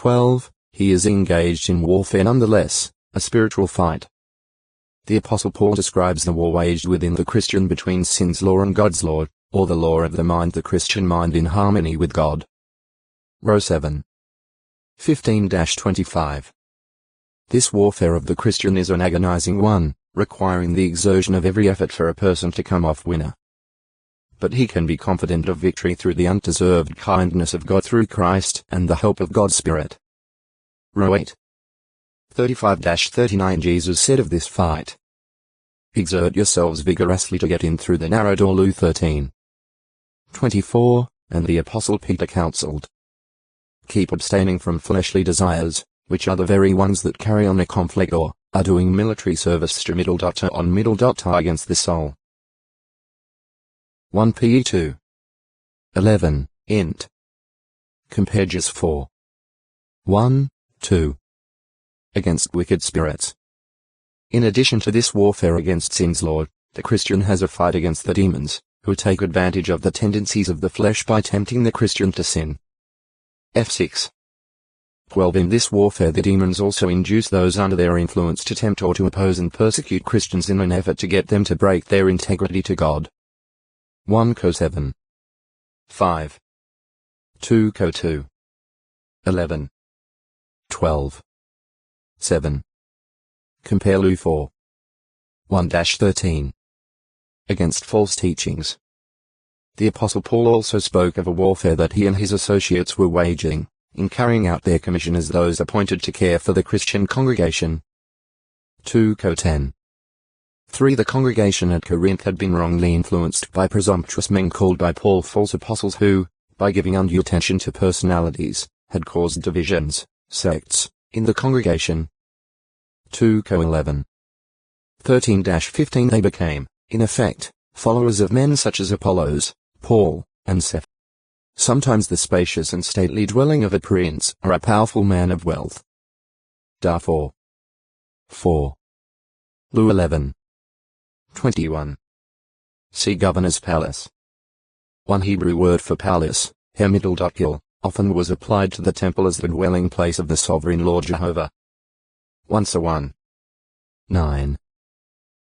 12, he is engaged in warfare nonetheless, a spiritual fight. The Apostle Paul describes the war waged within the Christian between sin's law and God's law, or the law of the mind, the Christian mind in harmony with God. Row 7. 15-25. This warfare of the Christian is an agonizing one, requiring the exertion of every effort for a person to come off winner. But he can be confident of victory through the undeserved kindness of God through Christ and the help of God's Spirit. Row 8. 35-39. Jesus said of this fight, "Exert yourselves vigorously to get in through the narrow door." Luke 13. 24, and the Apostle Peter counseled, "Keep abstaining from fleshly desires, which are the very ones that carry on a conflict or are doing military service against the soul." 1 Peter 2. 11, int. Compare Judges 4. 1, 2. Against wicked spirits. In addition to this warfare against sin's law, the Christian has a fight against the demons, who take advantage of the tendencies of the flesh by tempting the Christian to sin. F6. 12. In this warfare the demons also induce those under their influence to tempt or to oppose and persecute Christians in an effort to get them to break their integrity to God. 1 Cor 7. 5. 2 Cor 2. 11. 12. 7. Compare Luke 4. 1-13. Against false teachings. The Apostle Paul also spoke of a warfare that he and his associates were waging, in carrying out their commission as those appointed to care for the Christian congregation. 2 Cor 10. 3. The congregation at Corinth had been wrongly influenced by presumptuous men called by Paul false apostles who, by giving undue attention to personalities, had caused divisions, sects, in the congregation. 2 Cor 11. 13-15. They became, in effect, followers of men such as Apollos, Paul, and Cephas. Sometimes the spacious and stately dwelling of a prince or a powerful man of wealth. Da 4. 4. Luke 11. 21. See Governor's Palace. One Hebrew word for palace, Hemiddle.gil, often was applied to the temple as the dwelling place of the sovereign Lord Jehovah. 1 So 1. 9.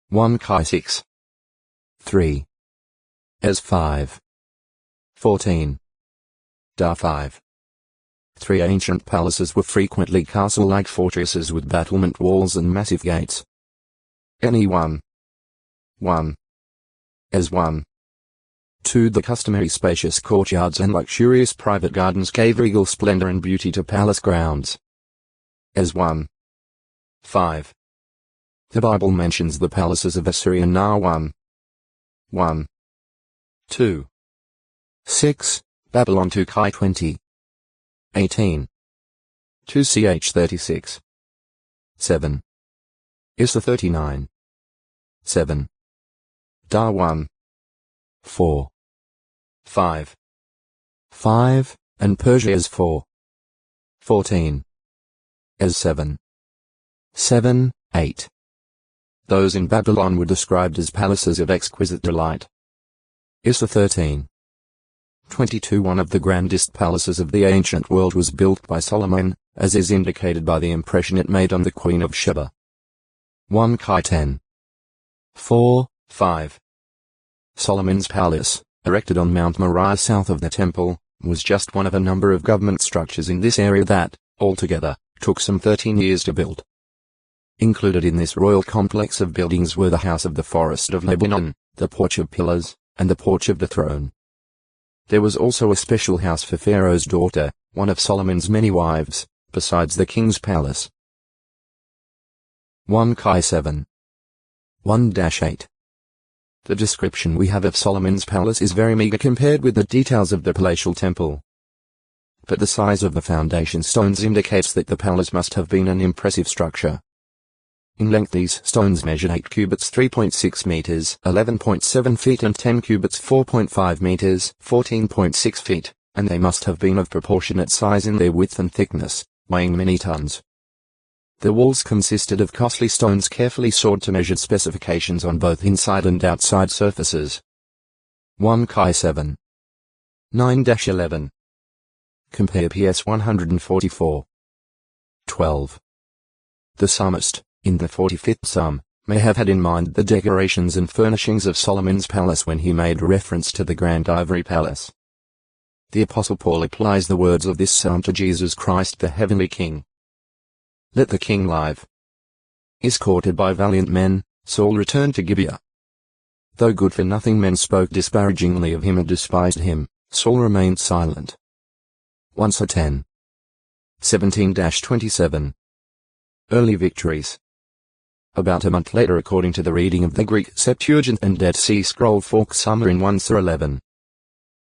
1 Chi 6. 3. As 5. 14. Da 5. 3 Ancient palaces were frequently castle-like fortresses with battlement walls and massive gates. Any 1. 1. As 1. 2 The customary spacious courtyards and luxurious private gardens gave regal splendor and beauty to palace grounds. As 1. 5. The Bible mentions the palaces of Assyria. Now 1. 1. 2. 6. Babylon 2 Chi 20. 18. 2 Ch 36. 7. Issa 39. 7. Da 1. 4. 5. 5, and Persia as 4. 14. As 7. 7, 8. Those in Babylon were described as palaces of exquisite delight. Issa 13. 22 One of the grandest palaces of the ancient world was built by Solomon, as is indicated by the impression it made on the Queen of Sheba. 1 Chi 10. 4, 5. Solomon's palace, erected on Mount Moriah south of the temple, was just one of a number of government structures in this area that, altogether, took some 13 years to build. Included in this royal complex of buildings were the House of the Forest of Lebanon, the Porch of Pillars, and the Porch of the Throne. There was also a special house for Pharaoh's daughter, one of Solomon's many wives, besides the king's palace. 1 Chi 7. 1-8. The description we have of Solomon's palace is very meager compared with the details of the palatial temple. But the size of the foundation stones indicates that the palace must have been an impressive structure. In length these stones measured 8 cubits 3.6 meters 11.7 feet and 10 cubits 4.5 meters 14.6 feet, and they must have been of proportionate size in their width and thickness, weighing many tons. The walls consisted of costly stones carefully sawed to measured specifications on both inside and outside surfaces. 1 Chi 7. 9-11. Compare PS 144. 12. The psalmist, in the 45th Psalm, may have had in mind the decorations and furnishings of Solomon's palace when he made reference to the grand ivory palace. The Apostle Paul applies the words of this psalm to Jesus Christ the heavenly King. Let the King live. Escorted by valiant men, Saul returned to Gibeah. Though good-for-nothing men spoke disparagingly of him and despised him, Saul remained silent. 1 Samuel 10. 17-27. Early victories. About a month later, according to the reading of the Greek Septuagint and Dead Sea Scroll, folk summer in 1 Samuel 11.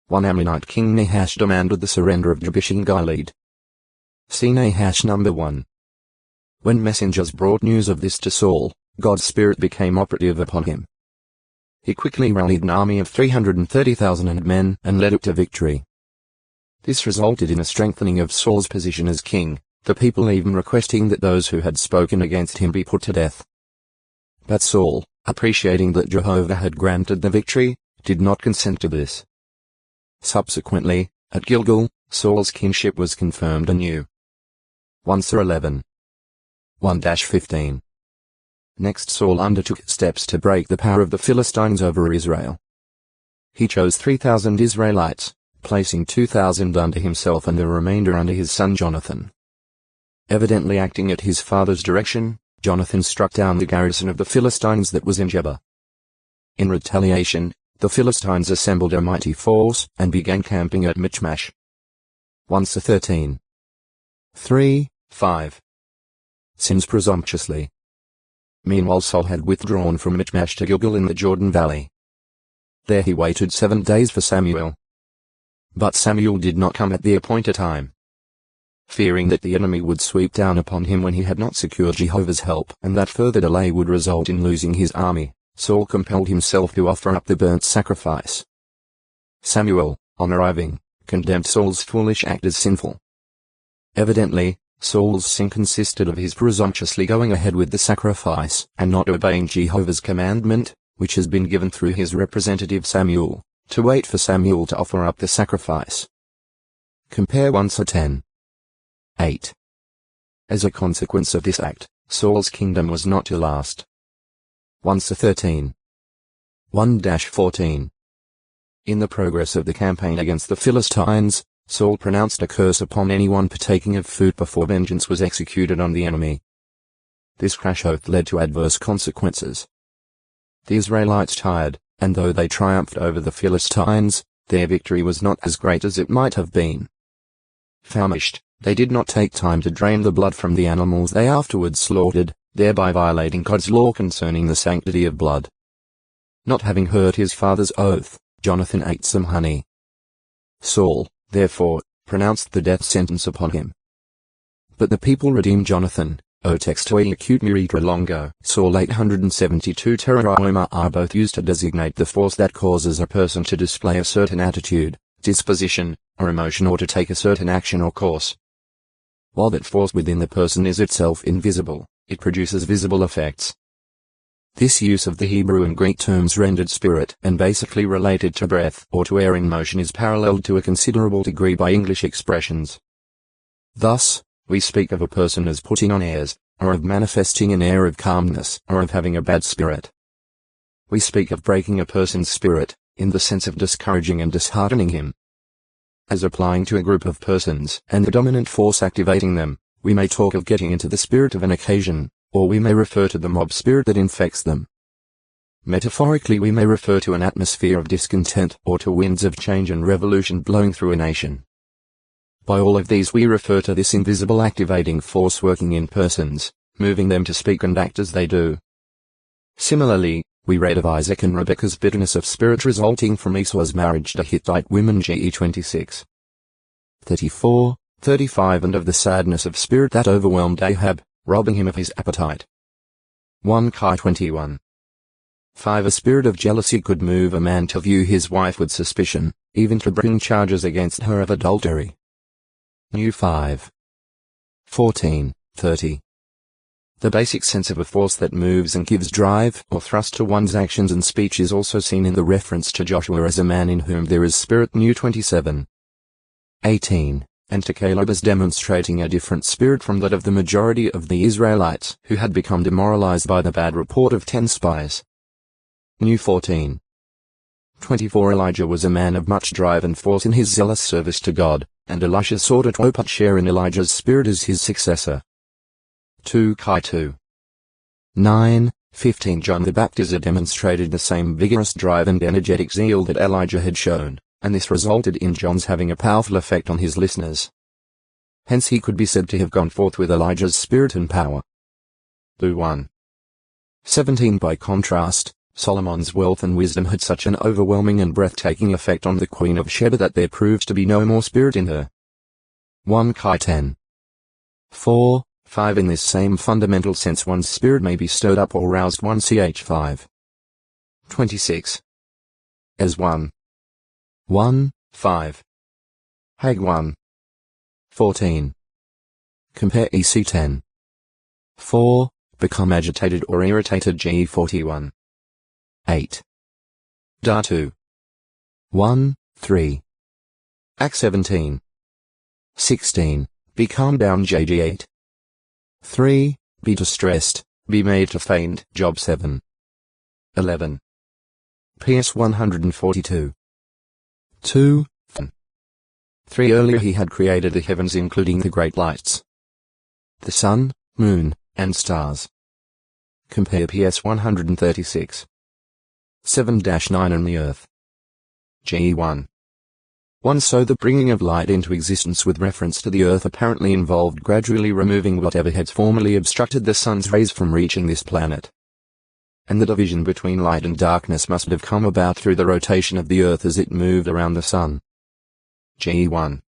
One Ammonite king Nahash demanded the surrender of Jabesh in Gilead. See Nahash number 1. When messengers brought news of this to Saul, God's Spirit became operative upon him. He quickly rallied an army of 330,000 men and led it to victory. This resulted in a strengthening of Saul's position as king, the people even requesting that those who had spoken against him be put to death. But Saul, appreciating that Jehovah had granted the victory, did not consent to this. Subsequently, at Gilgal, Saul's kingship was confirmed anew. 1 Samuel 11. 1-15. Next, Saul undertook steps to break the power of the Philistines over Israel. He chose 3,000 Israelites, placing 2,000 under himself and the remainder under his son Jonathan. Evidently acting at his father's direction, Jonathan struck down the garrison of the Philistines that was in Geba. In retaliation, the Philistines assembled a mighty force and began camping at Michmash. 1 Samuel 13. 3-5. Sins presumptuously. Meanwhile, Saul had withdrawn from Michmash to Gilgal in the Jordan Valley. There he waited 7 days for Samuel. But Samuel did not come at the appointed time. Fearing that the enemy would sweep down upon him when he had not secured Jehovah's help and that further delay would result in losing his army, Saul compelled himself to offer up the burnt sacrifice. Samuel, on arriving, condemned Saul's foolish act as sinful. Evidently, Saul's sin consisted of his presumptuously going ahead with the sacrifice and not obeying Jehovah's commandment, which has been given through his representative Samuel, to wait for Samuel to offer up the sacrifice. Compare 1 Samuel 10. 8. As a consequence of this act, Saul's kingdom was not to last. 1 Samuel 13. 1-14. In the progress of the campaign against the Philistines, Saul pronounced a curse upon anyone partaking of food before vengeance was executed on the enemy. This crash oath led to adverse consequences. The Israelites tired, and though they triumphed over the Philistines, their victory was not as great as it might have been. Famished, they did not take time to drain the blood from the animals they afterwards slaughtered, thereby violating God's law concerning the sanctity of blood. Not having heard his father's oath, Jonathan ate some honey. Saul, therefore, pronounced the death sentence upon him. But the people redeemed Jonathan. O textoi acute miritra longo. Saul 872 terrorima are both used to designate the force that causes a person to display a certain attitude, disposition, or emotion or to take a certain action or course. While that force within the person is itself invisible, it produces visible effects. This use of the Hebrew and Greek terms rendered spirit and basically related to breath or to air in motion is paralleled to a considerable degree by English expressions. Thus, we speak of a person as putting on airs, or of manifesting an air of calmness, or of having a bad spirit. We speak of breaking a person's spirit, in the sense of discouraging and disheartening him. As applying to a group of persons and the dominant force activating them, we may talk of getting into the spirit of an occasion, or we may refer to the mob spirit that infects them. Metaphorically, we may refer to an atmosphere of discontent or to winds of change and revolution blowing through a nation. By all of these we refer to this invisible activating force working in persons, moving them to speak and act as they do. Similarly, we read of Isaac and Rebekah's bitterness of spirit resulting from Esau's marriage to Hittite women GE 26. 34, 35 and of the sadness of spirit that overwhelmed Ahab, robbing him of his appetite. 1 Kai 21. 5. A spirit of jealousy could move a man to view his wife with suspicion, even to bring charges against her of adultery. New 5. 14, 30. The basic sense of a force that moves and gives drive or thrust to one's actions and speech is also seen in the reference to Joshua as a man in whom there is spirit. New 27. 18, and to Caleb as demonstrating a different spirit from that of the majority of the Israelites who had become demoralized by the bad report of 10 spies. New 14. 24 Elijah was a man of much drive and force in his zealous service to God, and Elisha sought to open share in Elijah's spirit as his successor. 2 Kai 2. 9, 15 John the Baptizer demonstrated the same vigorous drive and energetic zeal that Elijah had shown, and this resulted in John's having a powerful effect on his listeners. Hence he could be said to have gone forth with Elijah's spirit and power. 1. 17 By contrast, Solomon's wealth and wisdom had such an overwhelming and breathtaking effect on the Queen of Sheba that there proved to be no more spirit in her. 1 Kai 10. 4, 5 In this same fundamental sense one's spirit may be stirred up or roused 1 Ch 5. 26. As 1. 1, 5. Hag 1. 14. Compare EC 10. 4. Become agitated or irritated Ge 41. 8. Da 2. 1, 3. Ac 17. 16. Be calmed down JG 8. 3. Be distressed, be made to faint Job 7. 11. PS 142. 2. 3 Earlier he had created the heavens including the great lights, the sun, moon, and stars. Compare PS 136. 7-9 And the earth. Ge 1. 1 So the bringing of light into existence with reference to the earth apparently involved gradually removing whatever had formerly obstructed the sun's rays from reaching this planet. And the division between light and darkness must have come about through the rotation of the earth as it moved around the sun. Ge 1.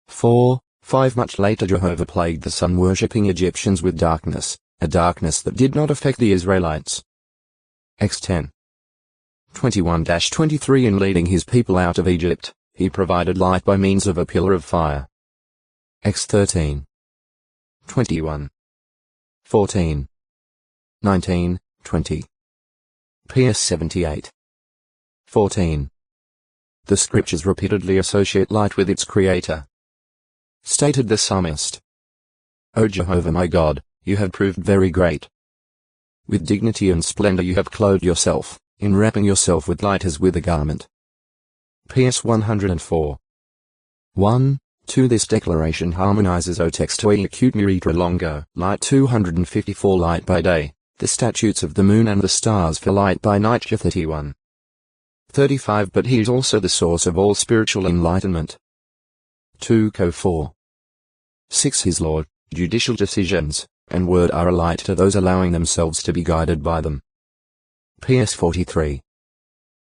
4, 5 Much later Jehovah plagued the sun-worshipping Egyptians with darkness, a darkness that did not affect the Israelites. X 10. 21-23 In leading his people out of Egypt, he provided light by means of a pillar of fire. X 13. 21. 14. 19, 20. PS 78. 14. The scriptures repeatedly associate light with its creator. Stated the psalmist. O Jehovah my God, you have proved very great. With dignity and splendor you have clothed yourself, enwrapping yourself with light as with a garment. PS 104. 1, 2 This declaration harmonizes O textue acute miritra longo, light 254 Light by day, the statutes of the moon and the stars for light by night 31. 35 But he is also the source of all spiritual enlightenment. 2 Co 4. 6 His law, judicial decisions, and word are a light to those allowing themselves to be guided by them. PS 43.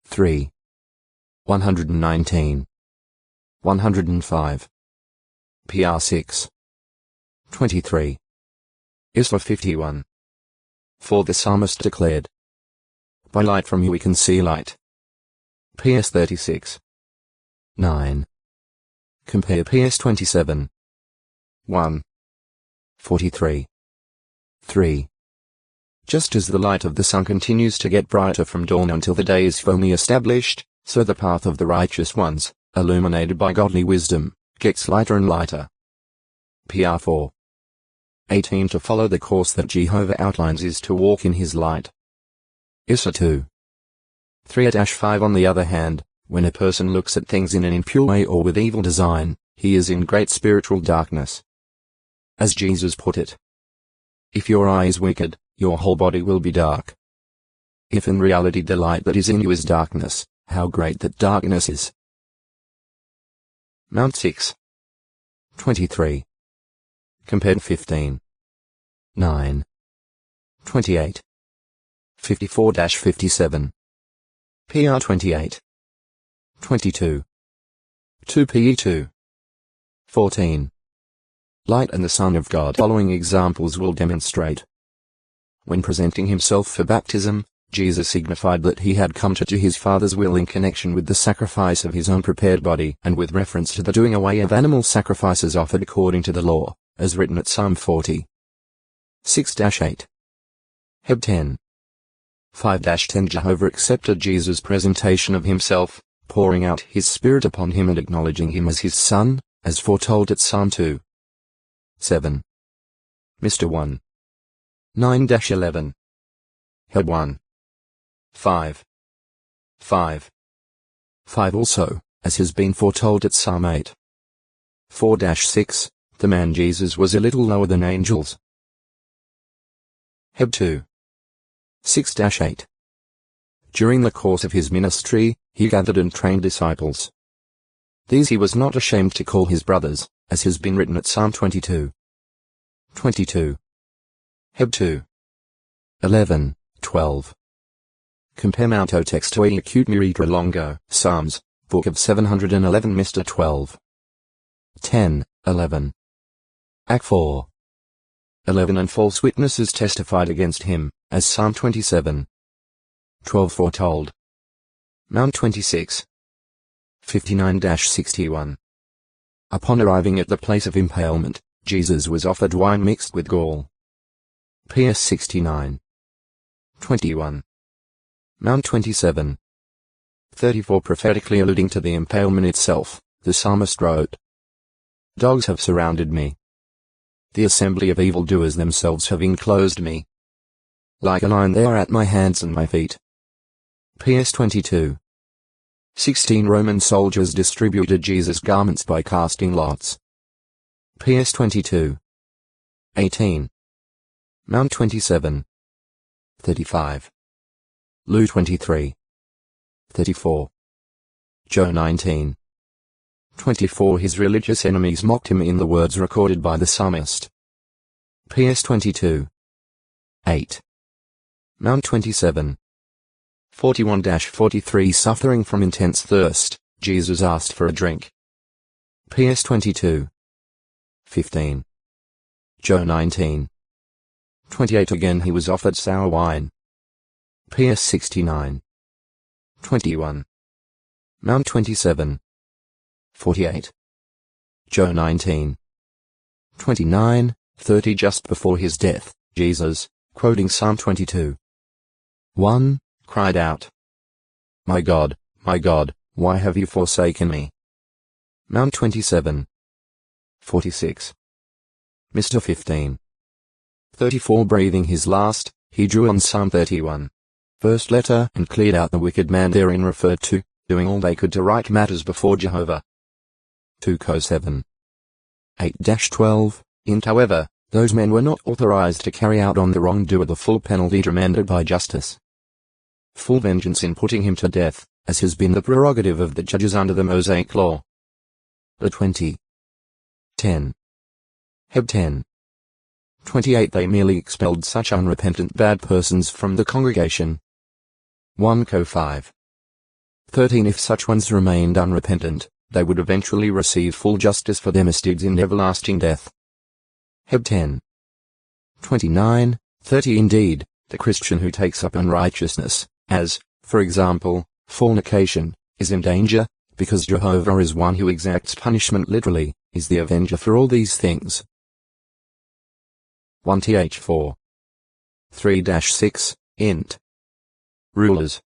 3. 119. 105. PR 6. 23. Isra 51. For the psalmist declared, by light from you we can see light. PS 36. 9. Compare PS 27. 1. 43. 3. Just as the light of the sun continues to get brighter from dawn until the day is firmly established, so the path of the righteous ones, illuminated by godly wisdom, gets lighter and lighter. PR 4. 18 To follow the course that Jehovah outlines is to walk in his light. Issa 2. 3-5 On the other hand, when a person looks at things in an impure way or with evil design, he is in great spiritual darkness. As Jesus put it, if your eye is wicked, your whole body will be dark. If in reality the light that is in you is darkness, how great that darkness is. Mount 6. 23. Compared 15. 9. 28. 54-57. PR 28. 22. 2 PE 2. 14. Light and the Son of God. Following examples will demonstrate. When presenting himself for baptism, Jesus signified that he had come to do his Father's will in connection with the sacrifice of his own prepared body and with reference to the doing away of animal sacrifices offered according to the law, as written at Psalm 40. 6-8. Heb 10. 5-10 Jehovah accepted Jesus' presentation of himself, pouring out his Spirit upon him and acknowledging him as his Son, as foretold at Psalm 2. 7. Mr. 1. 9-11. Hajj 1. 5. 5. 5 also, as has been foretold at Psalm 8. 4-6, the man Jesus was a little lower than angels. Hajj 2. 6-8. During the course of his ministry, he gathered and trained disciples. These he was not ashamed to call his brothers, as has been written at Psalm 22. 22. Hajj 2. 11-12. Compare Mount Texto e acute miritra longo, Psalms, Book of 711 Mr. 12. 10-11. Act 4. 11 and false witnesses testified against him, as Psalm 27. 12 foretold. Mount 26. 59-61. Upon arriving at the place of impalement, Jesus was offered wine mixed with gall. PS 69. 21. Mount 27. 34 prophetically alluding to the impalement itself, the psalmist wrote, "Dogs have surrounded me. The assembly of evildoers themselves have enclosed me. Like a lion they are at my hands and my feet." PS 22. 16 Roman soldiers distributed Jesus' garments by casting lots. PS 22. 18. Mount 27. 35. Luke 23. 34. Joe 19. 24 His religious enemies mocked him in the words recorded by the psalmist. PS 22. 8. Mount 27. 41-43 Suffering from intense thirst, Jesus asked for a drink. PS 22. 15. Joe 19. 28 Again he was offered sour wine. PS 69. 21. Mount 27. 48. Joe 19. 29, 30 Just before his death, Jesus, quoting Psalm 22. 1, cried out, my God, why have you forsaken me?" Mount 27. 46. Mr. 15. 34 Breathing his last, he drew on Psalm 31. First letter and cleared out the wicked man therein referred to, doing all they could to right matters before Jehovah. 2 Co 7. 8-12, however, those men were not authorized to carry out on the wrongdoer the full penalty demanded by justice. Full vengeance in putting him to death, as has been the prerogative of the judges under the Mosaic law. The 20. 10. Heb 10. 28 They merely expelled such unrepentant bad persons from the congregation. 1 Co 5. 13 If such ones remained unrepentant, they would eventually receive full justice for their misdeeds in everlasting death. Heb 10. 29, 30 Indeed, the Christian who takes up unrighteousness, as, for example, fornication, is in danger, because Jehovah is one who exacts punishment literally, is the avenger for all these things. 1th 4. 3-6, int. Rulers.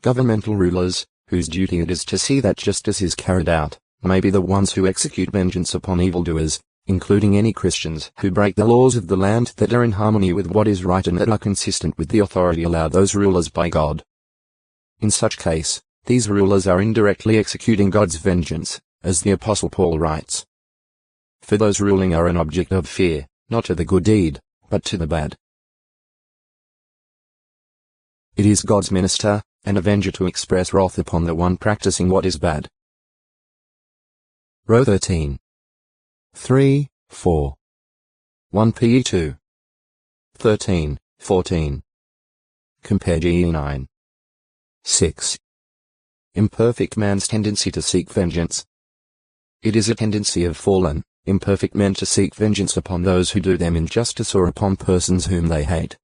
Governmental rulers, whose duty it is to see that justice is carried out, may be the ones who execute vengeance upon evildoers, including any Christians who break the laws of the land that are in harmony with what is right and that are consistent with the authority allowed those rulers by God. In such case, these rulers are indirectly executing God's vengeance, as the Apostle Paul writes. For those ruling are an object of fear, not to the good deed, but to the bad. It is God's minister, and avenger to express wrath upon the one practicing what is bad. Row 13. 3, 4. 1 PE 2. 13, 14. Compare GE 9. 6. Imperfect man's tendency to seek vengeance. It is a tendency of fallen, imperfect men to seek vengeance upon those who do them injustice or upon persons whom they hate.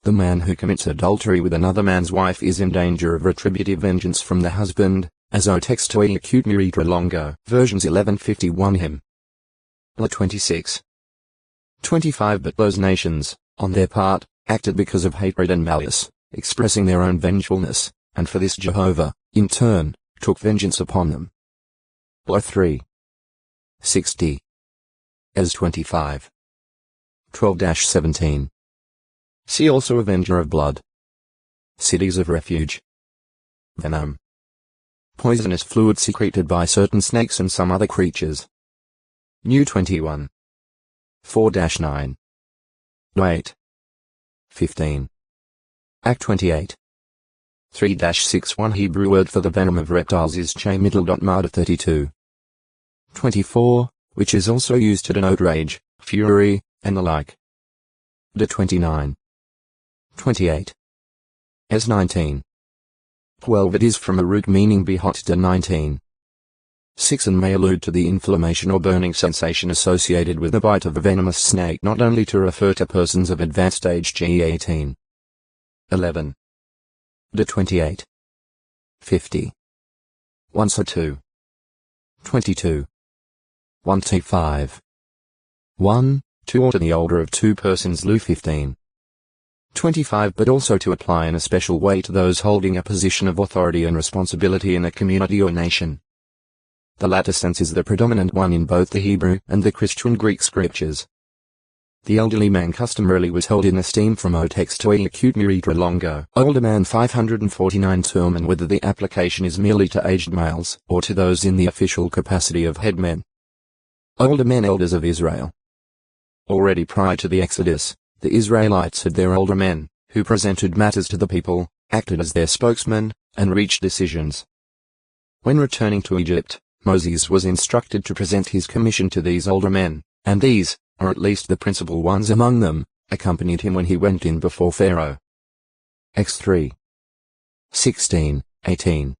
The man who commits adultery with another man's wife is in danger of retributive vengeance from the husband, as o texto e acute miritra longo, versions 1151 him. La 26. 25 But those nations, on their part, acted because of hatred and malice, expressing their own vengefulness, and for this Jehovah, in turn, took vengeance upon them. La 3. 60. As 25. 12-17. See also Avenger of Blood. Cities of Refuge. Venom. Poisonous fluid secreted by certain snakes and some other creatures. New 21. 4-9. 8. 15. Act 28. 3-6. Hebrew word for the venom of reptiles is Mada 32. 24, which is also used to denote rage, fury, and the like. De 29. 28. As 19. 12. It is from a root meaning be hot to 19. 6. And may allude to the inflammation or burning sensation associated with the bite of a venomous snake, not only to refer to persons of advanced age. G 18. 11. De 28. 50. 1 or 2. 22. 1 to 5. 1, 2 or to the older of 2 persons. Lu 15. 25. But also to apply in a special way to those holding a position of authority and responsibility in a community or nation. The latter sense is the predominant one in both the Hebrew and the Christian Greek scriptures. The elderly man customarily was held in esteem from otex to acute miritra longo. Older man 549 term, and whether the application is merely to aged males or to those in the official capacity of headmen. Older men elders of Israel. Already prior to the Exodus, the Israelites had their older men, who presented matters to the people, acted as their spokesmen, and reached decisions. When returning to Egypt, Moses was instructed to present his commission to these older men, and these, or at least the principal ones among them, accompanied him when he went in before Pharaoh. Acts 3. 16, 18.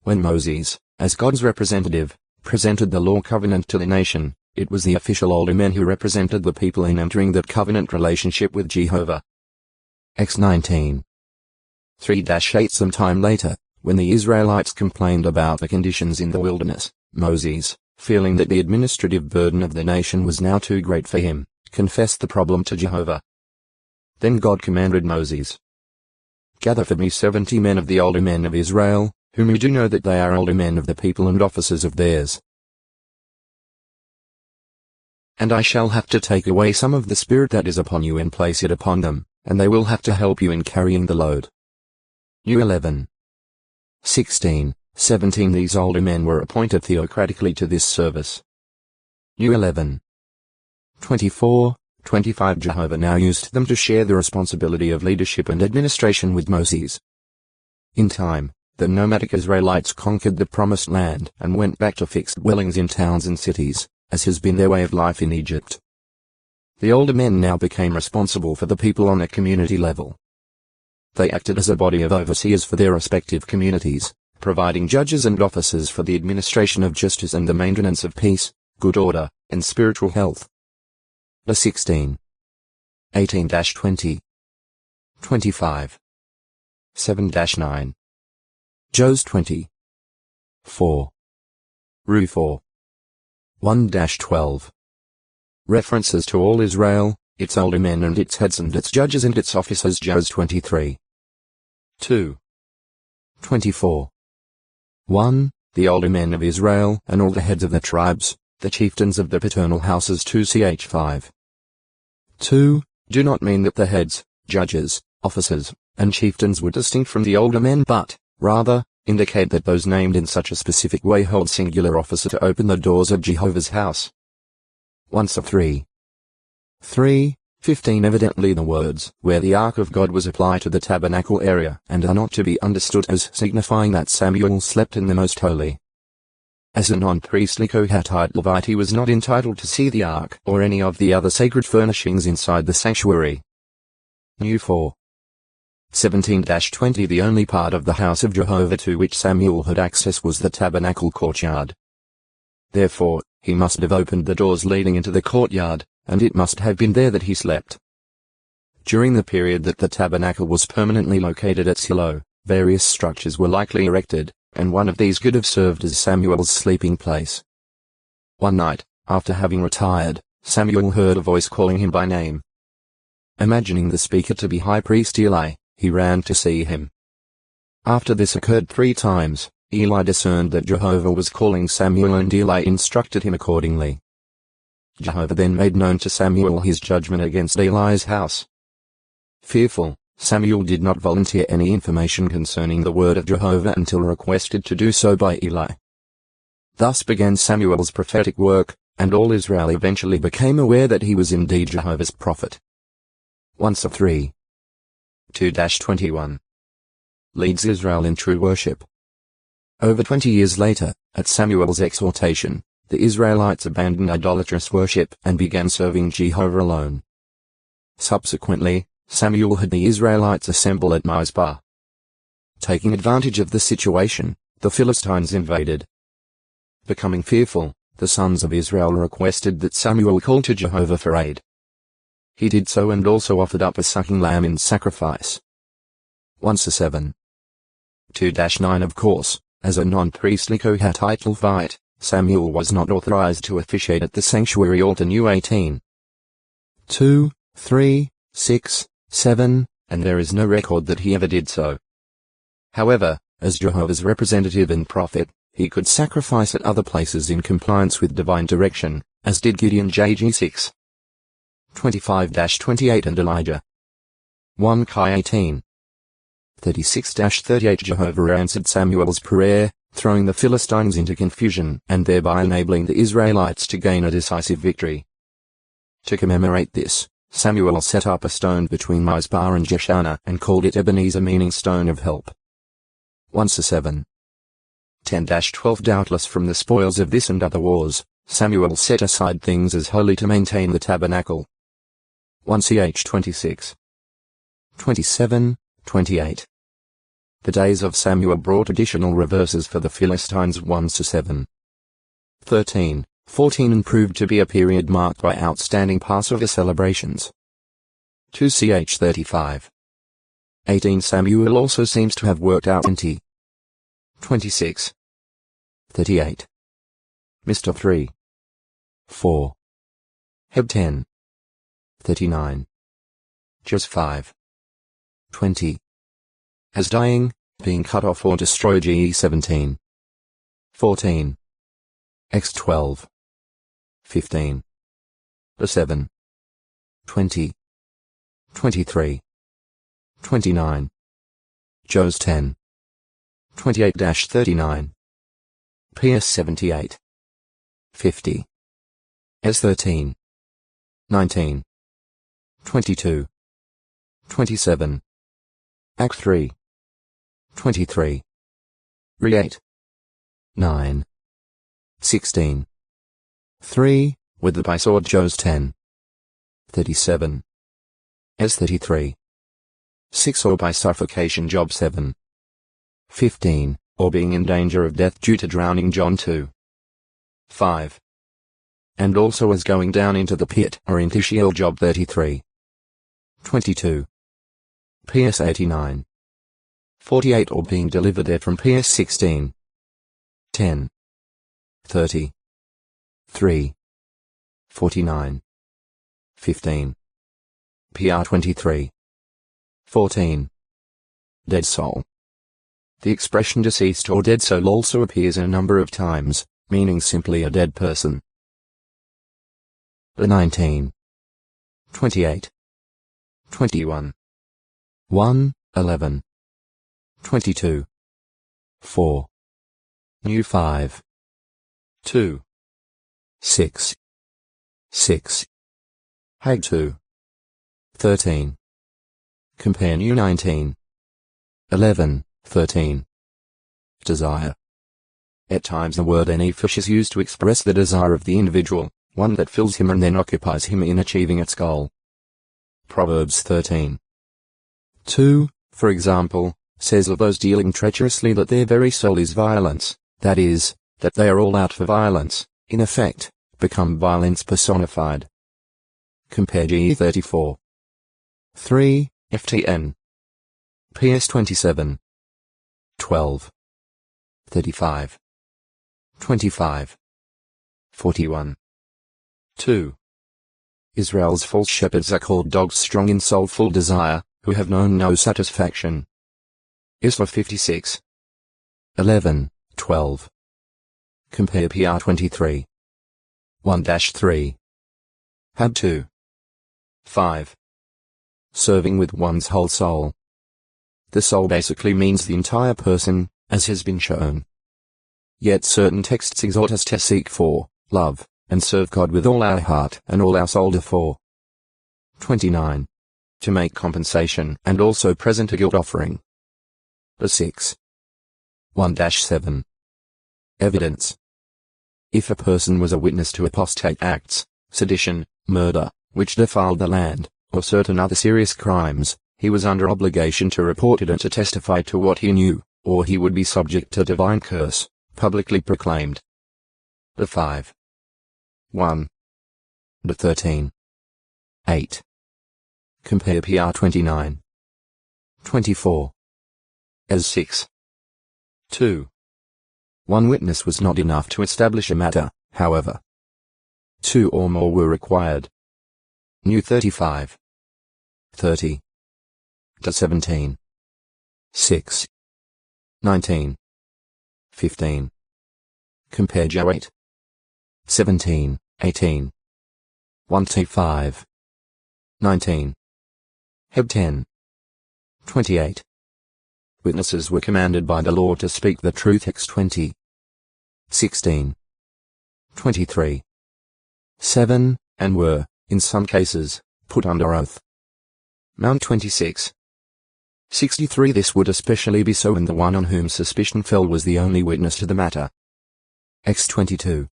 When Moses, as God's representative, presented the law covenant to the nation, it was the official older men who represented the people in entering that covenant relationship with Jehovah. Acts 19. 3-8. Some time later, when the Israelites complained about the conditions in the wilderness, Moses, feeling that the administrative burden of the nation was now too great for him, confessed the problem to Jehovah. Then God commanded Moses, "Gather for me 70 men of the older men of Israel, whom you do know that they are older men of the people and officers of theirs. And I shall have to take away some of the spirit that is upon you and place it upon them, and they will have to help you in carrying the load." New 11. 16, 17. These older men were appointed theocratically to this service. New 11. 24, 25. Jehovah now used them to share the responsibility of leadership and administration with Moses. In time, the nomadic Israelites conquered the Promised Land and went back to fixed dwellings in towns and cities, as has been their way of life in Egypt. The older men now became responsible for the people on a community level. They acted as a body of overseers for their respective communities, providing judges and officers for the administration of justice and the maintenance of peace, good order, and spiritual health. The 16. 18-20. 25. 7-9. Jos 20. 4. Ru 4. 1-12. References to all Israel, its older men and its heads and its judges and its officers. Jos 23. 2. 24. 1. The older men of Israel and all the heads of the tribes, the chieftains of the paternal houses. 2 ch. 5. 2. Do not mean that the heads, judges, officers, and chieftains were distinct from the older men, but, rather, indicate that those named in such a specific way hold singular officer to open the doors of Jehovah's house. 1 3. 3, 15. Evidently the words, where the ark of God was applied to the tabernacle area and are not to be understood as signifying that Samuel slept in the most holy. As a non-priestly Kohathite Levite, he was not entitled to see the ark or any of the other sacred furnishings inside the sanctuary. New 4. 17-20. The only part of the house of Jehovah to which Samuel had access was the tabernacle courtyard. Therefore, he must have opened the doors leading into the courtyard, and it must have been there that he slept. During the period that the tabernacle was permanently located at Shiloh, various structures were likely erected, and one of these could have served as Samuel's sleeping place. One night, after having retired, Samuel heard a voice calling him by name. Imagining the speaker to be High Priest Eli, he ran to see him. After this occurred 3 times, Eli discerned that Jehovah was calling Samuel, and Eli instructed him accordingly. Jehovah then made known to Samuel his judgment against Eli's house. Fearful, Samuel did not volunteer any information concerning the word of Jehovah until requested to do so by Eli. Thus began Samuel's prophetic work, and all Israel eventually became aware that he was indeed Jehovah's prophet. 1-3. 2-21. Leads Israel in true worship. Over 20 years later, at Samuel's exhortation, the Israelites abandoned idolatrous worship and began serving Jehovah alone. Subsequently, Samuel had the Israelites assemble at Mizpah. Taking advantage of the situation, the Philistines invaded. Becoming fearful, the sons of Israel requested that Samuel call to Jehovah for aid. He did so and also offered up a sucking lamb in sacrifice. 1-7. 2-9. Of course, as a non-priestly Kohathite Levite, Samuel was not authorized to officiate at the sanctuary altar. New 18. 2, 3, 6, 7, and there is no record that he ever did so. However, as Jehovah's representative and prophet, he could sacrifice at other places in compliance with divine direction, as did Gideon. JG 6. 25-28 and Elijah. 1 Kai 18. 36-38. Jehovah answered Samuel's prayer, throwing the Philistines into confusion and thereby enabling the Israelites to gain a decisive victory. To commemorate this, Samuel set up a stone between Mizpah and Jeshanah and called it Ebenezer, meaning stone of help. 1-7. 10-12. Doubtless from the spoils of this and other wars, Samuel set aside things as holy to maintain the tabernacle. 1 Ch 26. 27-28. The days of Samuel brought additional reverses for the Philistines. 1-7. 13, 14 and proved to be a period marked by outstanding Passover celebrations. 2 Ch 35. 18. Samuel also seems to have worked out 26. 38. Mr. 3. 4. Heb 10. 39. Jos 5. 20. As dying, being cut off or destroyed. Ge 17. 14. X 12. 15. The 7. 20. 23. 29. Jos 10. 28-39. PS 78. 50. S 13. 19. 22. 27. Act 3. 23. Re 8. 9. 16. 3, with the by sword. Jos 10. 37. S 33. 6 or by suffocation. Job 7. 15, or being in danger of death due to drowning. John 2. 5. And also as going down into the pit or into Sheol. Job 33. 22. PS 89. 48 or being delivered there from. PS 16. 10. 30. 3. 49. 15. PR 23. 14. Dead soul. The expression deceased or dead soul also appears a number of times, meaning simply a dead person. 19. 28. 21. 1, 11. 22. 4. New 5. 2. 6. 6. Hag 2. 13. Compare New 19. 11, 13. Desire. At times the word nephesh is used to express the desire of the individual, one that fills him and then occupies him in achieving its goal. Proverbs 13. 2, for example, says of those dealing treacherously that their very soul is violence, that is, that they are all out for violence, in effect, become violence personified. Compare Ge 34. 3, FTN. PS 27. 12. 35. 25. 41. 2. Israel's false shepherds are called dogs strong in soulful desire, who have known no satisfaction. Isra 56. 11, 12. Compare PR 23. 1-3. Had 2. 5. Serving with one's whole soul. The soul basically means the entire person, as has been shown. Yet certain texts exhort us to seek for, love, and serve God with all our heart and all our soul. 4. 29. To make compensation and also present a guilt offering. 6. 1-7. Evidence. If a person was a witness to apostate acts, sedition, murder, which defiled the land, or certain other serious crimes, he was under obligation to report it and to testify to what he knew, or he would be subject to divine curse, publicly proclaimed. 5. 1. 13. 8. Compare PR 29. 24. As 6. 2. One witness was not enough to establish a matter, however. 2 or more were required. New 35. 30. 17. 6. 19. 15. Compare Jo 8. 17, 18. 1-5. 19. Heb 10. 28. Witnesses were commanded by the law to speak the truth. X 20. 16. 23. 7, and were, in some cases, put under oath. Mount 26. 63. This would especially be so when the one on whom suspicion fell was the only witness to the matter. X 22.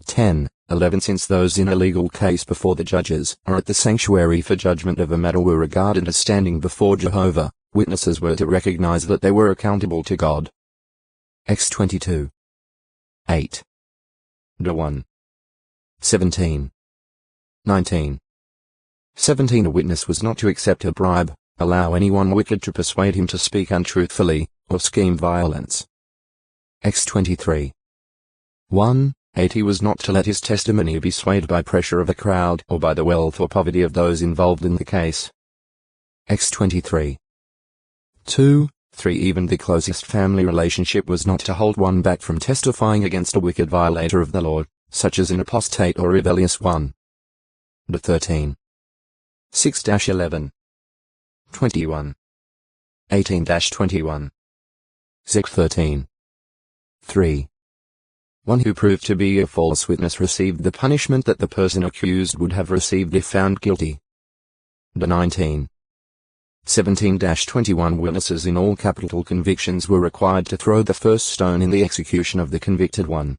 10, 11. Since those in a legal case before the judges or at the sanctuary for judgment of a matter were regarded as standing before Jehovah, witnesses were to recognize that they were accountable to God. X 22. 8. 1. 17. 19. 17. A witness was not to accept a bribe, allow anyone wicked to persuade him to speak untruthfully, or scheme violence. X 23. 1. 8. He was not to let his testimony be swayed by pressure of a crowd or by the wealth or poverty of those involved in the case. X 23. 2. 3. Even the closest family relationship was not to hold one back from testifying against a wicked violator of the law, such as an apostate or rebellious one. 13. 6-11. 21. 18-21. Zek 13. 3. One who proved to be a false witness received the punishment that the person accused would have received if found guilty. 19. 17-21. Witnesses in all capital convictions were required to throw the first stone in the execution of the convicted one.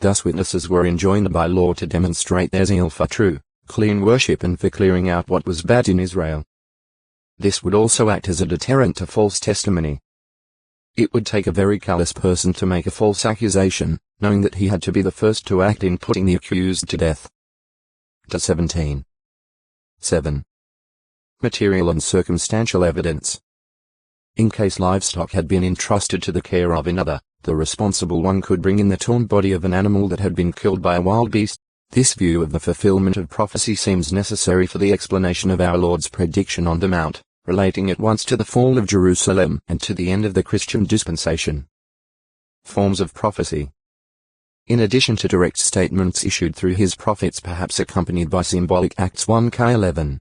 Thus witnesses were enjoined by law to demonstrate their zeal for true, clean worship and for clearing out what was bad in Israel. This would also act as a deterrent to false testimony. It would take a very callous person to make a false accusation, knowing that he had to be the first to act in putting the accused to death. 17. 7. Material and circumstantial evidence. In case livestock had been entrusted to the care of another, the responsible one could bring in the torn body of an animal that had been killed by a wild beast. This view of the fulfillment of prophecy seems necessary for the explanation of our Lord's prediction on the Mount, relating at once to the fall of Jerusalem and to the end of the Christian dispensation. Forms of prophecy. In addition to direct statements issued through his prophets, perhaps accompanied by symbolic acts. 1-11.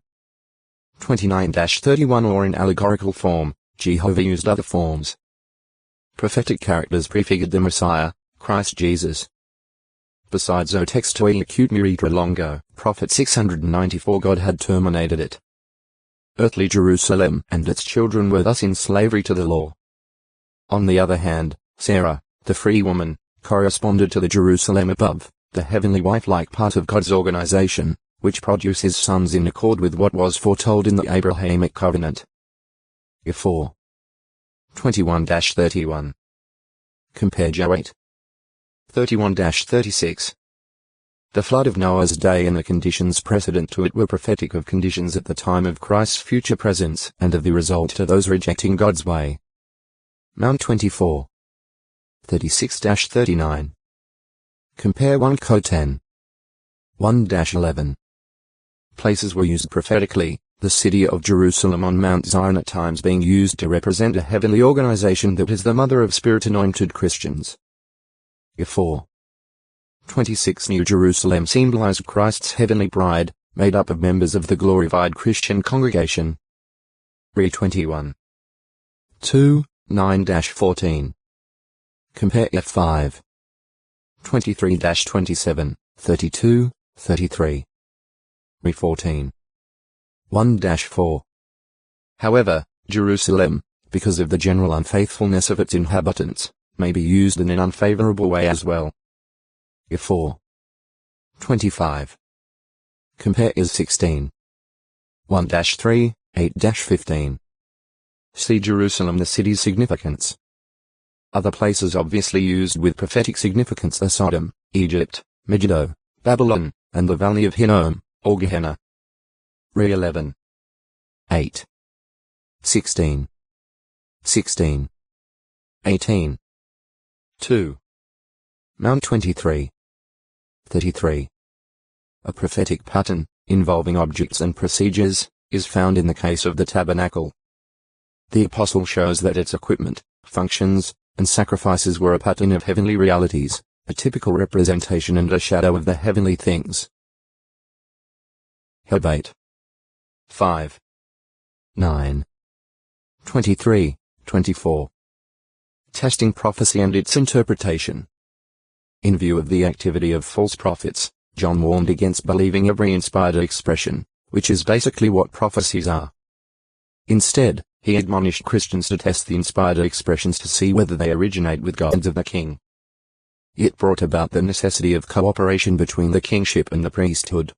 29-31. Or in allegorical form, Jehovah used other forms. Prophetic characters prefigured the Messiah, Christ Jesus. Besides O textoi acute miritra longo, Prophet 694, God had terminated it. Earthly Jerusalem and its children were thus in slavery to the law. On the other hand, Sarah, the free woman, corresponded to the Jerusalem above, the heavenly wife-like part of God's organization, which produces sons in accord with what was foretold in the Abrahamic covenant. 4. 21-31. Compare Jo 8. 31-36. The flood of Noah's day and the conditions precedent to it were prophetic of conditions at the time of Christ's future presence and of the result to those rejecting God's way. Mount 24. 36-39. Compare 1 Co 10. 1-11. Places were used prophetically, the city of Jerusalem on Mount Zion at times being used to represent a heavenly organization that is the mother of Spirit-anointed Christians. 4. 26 New Jerusalem symbolized Christ's heavenly bride, made up of members of the glorified Christian congregation. 21. 2, 9-14. Compare F5. 23-27, 32, 33. 14. 1-4. However, Jerusalem, because of the general unfaithfulness of its inhabitants, may be used in an unfavorable way as well. 4. 25. Compare is 16. 1-3, 8-15. See Jerusalem, the city's significance. Other places obviously used with prophetic significance are Sodom, Egypt, Megiddo, Babylon, and the Valley of Hinnom, or Gehenna. Re 11. 8. 16. 16. 18. 2. Mount 23. 33. A prophetic pattern, involving objects and procedures, is found in the case of the tabernacle. The apostle shows that its equipment, functions, and sacrifices were a pattern of heavenly realities, a typical representation and a shadow of the heavenly things. Hajj 8. 5. 9. 23, 24. Testing prophecy and its interpretation. In view of the activity of false prophets, John warned against believing every inspired expression, which is basically what prophecies are. Instead, he admonished Christians to test the inspired expressions to see whether they originate with God of the king. It brought about the necessity of cooperation between the kingship and the priesthood.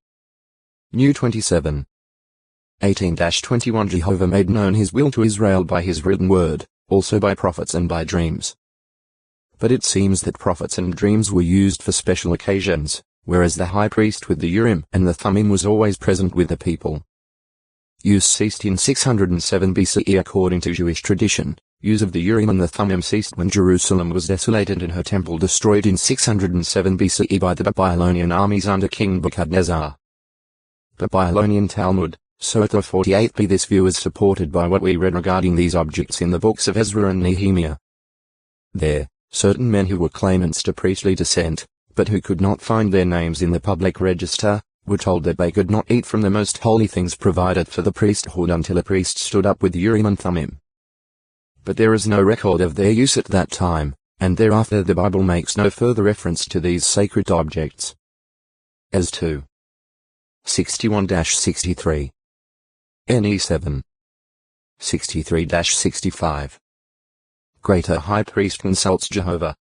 New 27. 18-21 Jehovah made known his will to Israel by his written word, also by prophets and by dreams. But it seems that prophets and dreams were used for special occasions, whereas the high priest with the Urim and the Thummim was always present with the people. Use ceased in 607 BCE according to Jewish tradition. Use of the Urim and the Thummim ceased when Jerusalem was desolated and her temple destroyed in 607 BCE by the Babylonian armies under King Nebuchadnezzar. Babylonian Talmud, Sotha 48b. This view is supported by what we read regarding these objects in the books of Ezra and Nehemiah. There, certain men who were claimants to priestly descent, but who could not find their names in the public register, were told that they could not eat from the most holy things provided for the priesthood until a priest stood up with Urim and Thummim. But there is no record of their use at that time, and thereafter the Bible makes no further reference to these sacred objects. As 2. 61-63. NE 7. 63-65. Greater High Priest consults Jehovah.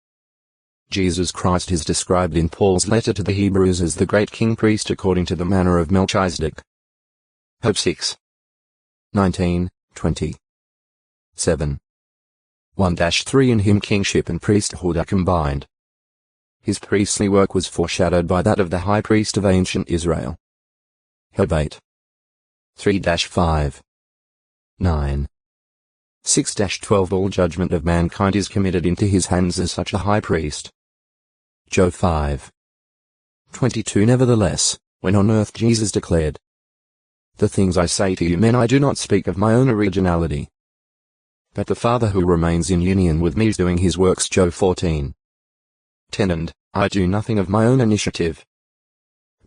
Jesus Christ is described in Paul's letter to the Hebrews as the great king priest according to the manner of Melchizedek. Hope 6. 19, 20. 7. 1-3 In him kingship and priesthood are combined. His priestly work was foreshadowed by that of the high priest of ancient Israel. Hope 8. 3-5. 9. 6-12 All judgment of mankind is committed into his hands as such a high priest. Job 5. 22 Nevertheless, when on earth Jesus declared, "The things I say to you men I do not speak of my own originality, but the Father who remains in union with me is doing his works." Job 14. 10 And I do nothing of my own initiative,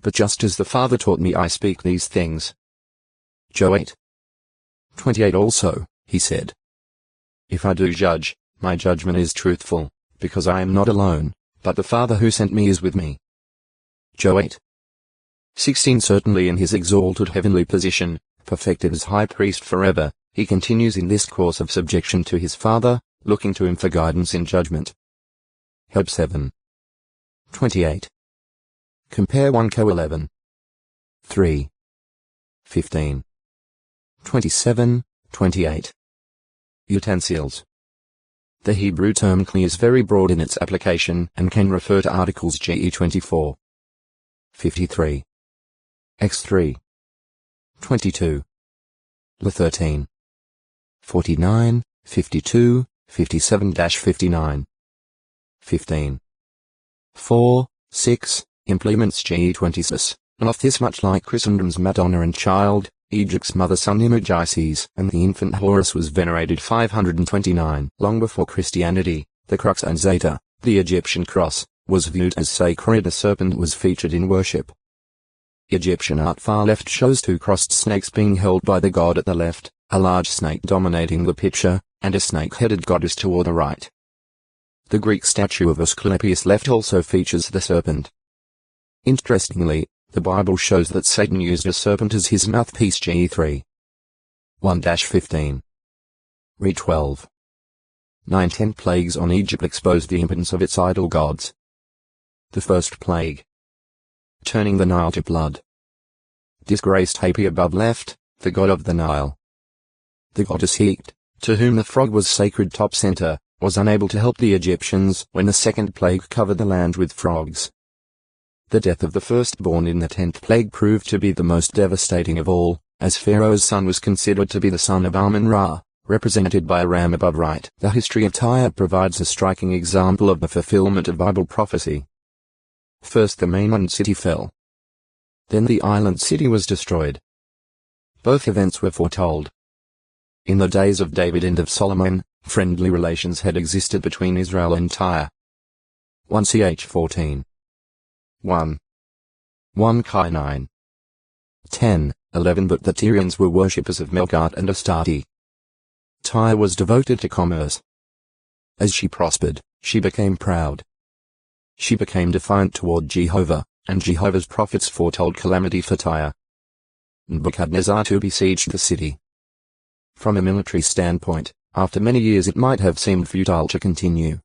but just as the Father taught me I speak these things. Job 8. 28 Also, he said, "If I do judge, my judgment is truthful, because I am not alone, but the Father who sent me is with me." Job 8. 16 Certainly in his exalted heavenly position, perfected as high priest forever, he continues in this course of subjection to his Father, looking to him for guidance in judgment. Hope 7. 28. Compare 1 Co 11. 3. 15. 27, 28. Utensils. The Hebrew term kli is very broad in its application and can refer to articles ge 24. 53. X3. 22. La 13. 49, 52, 57-59. 15. 4, 6. Implements ge 26. Of this much like Christendom's Madonna and Child, Egypt's mother sun image Isis and the infant Horus was venerated 529. Long before Christianity, the crux ansata, the Egyptian cross, was viewed as sacred. A serpent was featured in worship. Egyptian art far left shows two crossed snakes being held by the god at the left, a large snake dominating the picture, and a snake-headed goddess toward the right. The Greek statue of Asclepius left also features the serpent. Interestingly, the Bible shows that Satan used a serpent as his mouthpiece. G3. 1-15. Re 12. 9-10 plagues on Egypt exposed the impotence of its idol gods. The first plague. Turning the Nile to blood. Disgraced Hapi above left, the god of the Nile. The goddess Heat, to whom the frog was sacred top center, was unable to help the Egyptians when the second plague covered the land with frogs. The death of the firstborn in the 10th plague proved to be the most devastating of all, as Pharaoh's son was considered to be the son of Amun-Ra, represented by a ram above right. The history of Tyre provides a striking example of the fulfillment of Bible prophecy. First the mainland city fell. Then the island city was destroyed. Both events were foretold. In the days of David and of Solomon, friendly relations had existed between Israel and Tyre. 1 Ch 14. 1. 1 Chi 9. 10, 11 But the Tyrians were worshippers of Melkart and Astarte. Tyre was devoted to commerce. As she prospered, she became proud. She became defiant toward Jehovah, and Jehovah's prophets foretold calamity for Tyre. Nebuchadnezzar II besieged the city. From a military standpoint, after many years it might have seemed futile to continue.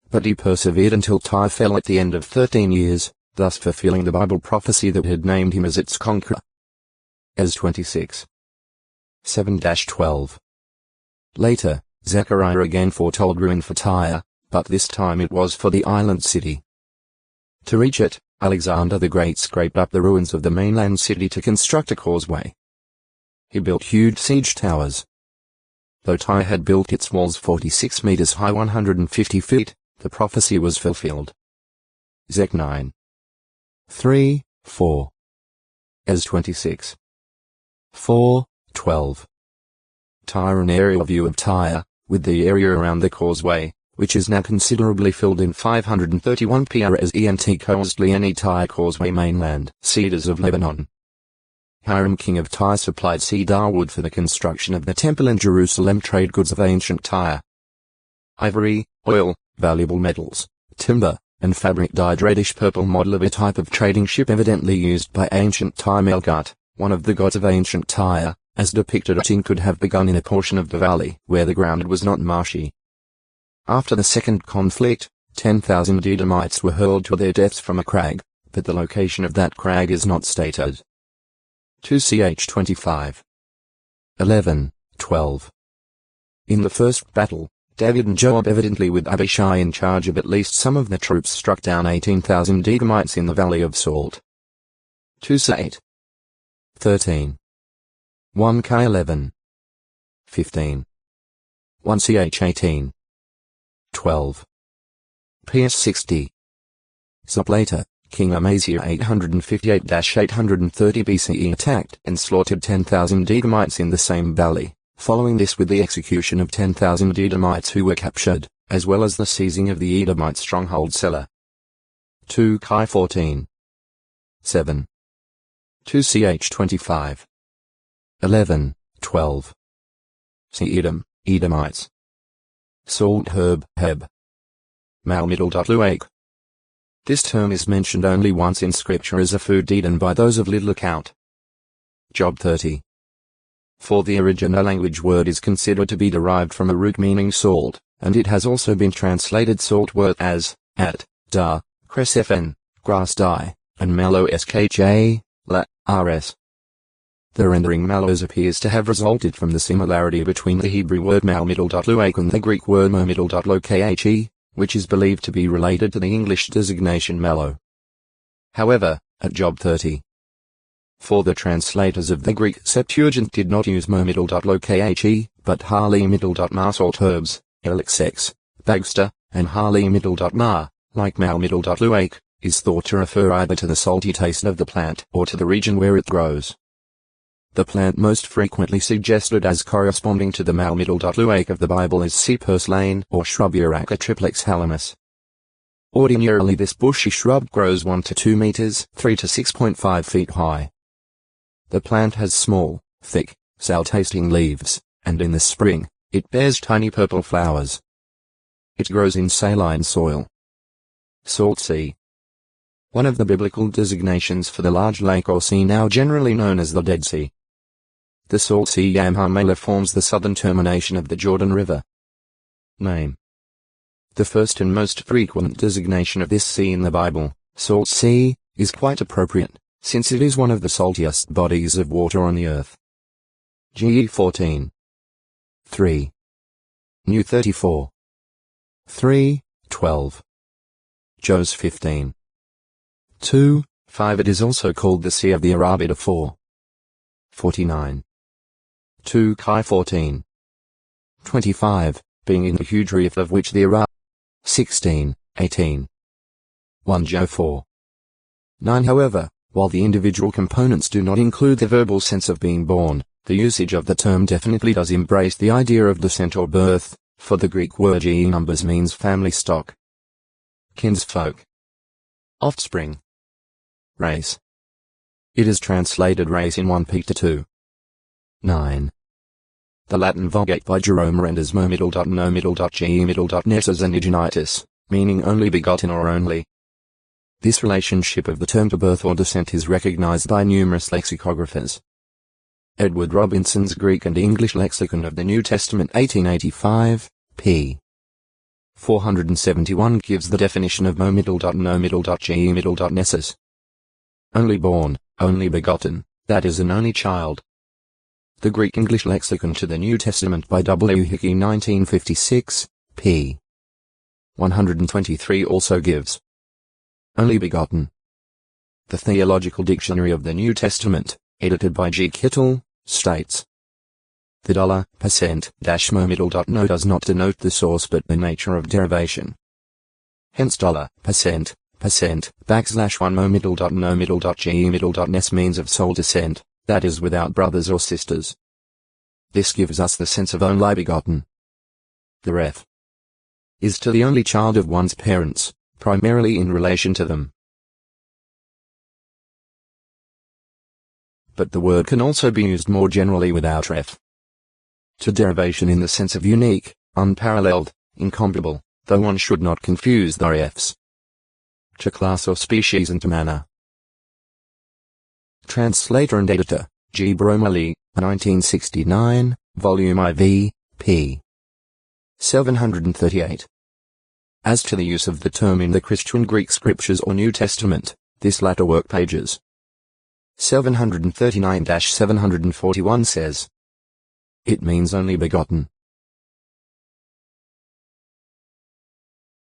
But he persevered until Tyre fell at the end of 13 years, thus fulfilling the Bible prophecy that had named him as its conqueror. As 26. 7-12. Later, Zechariah again foretold ruin for Tyre, but this time it was for the island city. To reach it, Alexander the Great scraped up the ruins of the mainland city to construct a causeway. He built huge siege towers. Though Tyre had built its walls 46 meters high 150 feet, the prophecy was fulfilled. Zech 9. 3, 4. As 26. 4, 12. Tyre. An aerial view of Tyre, with the area around the causeway, which is now considerably filled in 531 PRS caused Liani Tyre Causeway mainland. Cedars of Lebanon. Hiram king of Tyre supplied cedar wood for the construction of the temple in Jerusalem. Trade goods of ancient Tyre. Ivory, oil, valuable metals, timber, and fabric dyed reddish-purple model of a type of trading ship evidently used by ancient Tyre. Melkart, one of the gods of ancient Tyre, as depicted could have begun in a portion of the valley where the ground was not marshy. After the second conflict, 10,000 Edomites were hurled to their deaths from a crag, but the location of that crag is not stated. 2 Ch 25. 11, 12. In the first battle, David and Joab, evidently with Abishai in charge of at least some of the troops, struck down 18,000 Edomites in the Valley of Salt. 2 Ch 13. 1 Chi 11. 15. 1 Ch 18. 12. PS 60. Later, King Amaziah 858-830 BCE attacked and slaughtered 10,000 Edomites in the same valley, following this with the execution of 10,000 Edomites who were captured, as well as the seizing of the Edomite stronghold Selah. 2 Chi 14. 7. 2 Ch 25. 11, 12. See Edom, Edomites. Salt herb, Heb. Malmiddle.luake. This term is mentioned only once in scripture as a food eaten by those of little account. Job 30. For the original language word is considered to be derived from a root meaning salt, and it has also been translated salt word as, at, da, cresfen, grass dye, and mallow skj, la, rs. The rendering mallows appears to have resulted from the similarity between the Hebrew word malmiddle.luake and the Greek word mermiddle.lokhe, which is believed to be related to the English designation mallow. However, at Job 30. For the translators of the Greek Septuagint did not use mermiddle.lokhe, but harli-middle.ma salt herbs, elixex, bagster, and harli-middle.ma, like malmiddle.luake, is thought to refer either to the salty taste of the plant or to the region where it grows. The plant most frequently suggested as corresponding to the male middle luake of the Bible is C. purslane or shrub Uraca triplex halamus. Ordinarily this bushy shrub grows 1 to 2 meters, 3 to 6.5 feet high. The plant has small, thick, sour-tasting leaves, and in the spring, it bears tiny purple flowers. It grows in saline soil. Salt sea. One of the biblical designations for the large lake or sea now generally known as the Dead Sea. The Salt Sea Yam HaMelah forms the southern termination of the Jordan River. Name. The first and most frequent designation of this sea in the Bible, Salt Sea, is quite appropriate, since it is one of the saltiest bodies of water on the earth. GE 14. 3. New 34. 3, 12. Jos 15. 2, 5. It is also called the Sea of the Arabida 4. 49. 2 Kai 14. 25, being in the huge reef of which the Arab 16, 18. 1 Jo 4. 9. However, while the individual components do not include the verbal sense of being born, the usage of the term definitely does embrace the idea of descent or birth, for the Greek word ge numbers means family stock, kinsfolk, offspring, race. It is translated race in 1 Peter 2. 9. The Latin Vulgate by Jerome renders mo middle no middle ge middle nessus and igenitus, meaning only begotten or only. This relationship of the term to birth or descent is recognized by numerous lexicographers. Edward Robinson's Greek and English Lexicon of the New Testament 1885, p. 471 gives the definition of mo middle no middle ge middle nessus. Only born, only begotten, that is an only child. The Greek English Lexicon to the New Testament by W. Hickey 1956, p. 123 also gives only begotten. The Theological Dictionary of the New Testament, edited by G. Kittle, states the $% mo middle no does not denote the source but the nature of derivation. Hence $% \1 mo middle no middle ge middle nes means of sole descent, that is without brothers or sisters. This gives us the sense of only begotten. The ref is to the only child of one's parents, primarily in relation to them. But the word can also be used more generally without ref. To derivation in the sense of unique, unparalleled, incomparable, though one should not confuse the refs. To class or species and to manner. Translator and editor, G. Bromley, 1969, Volume IV, p. 738. As to the use of the term in the Christian Greek Scriptures or New Testament, this latter work pages 739-741 says, it means only begotten.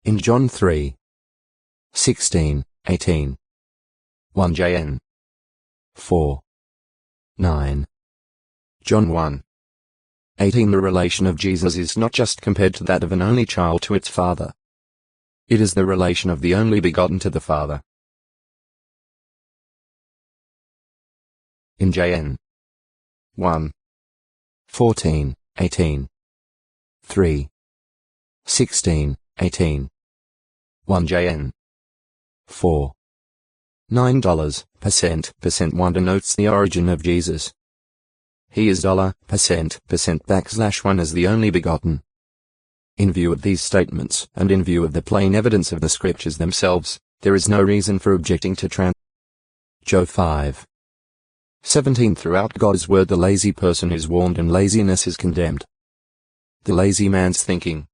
In John 3. 16, 18. 1 Jn. 4. 9. John 1. 18. The relation of Jesus is not just compared to that of an only child to its father. It is the relation of the only begotten to the Father. In Jn. 1. 14, 18. 3. 16, 18. 1 Jn. 4. $9% 1 denotes the origin of Jesus. He is $%1 as the only begotten. In view of these statements, and in view of the plain evidence of the Scriptures themselves, there is no reason for objecting to Jo 5. 17. Throughout God's word the lazy person is warned and laziness is condemned. The lazy man's thinking.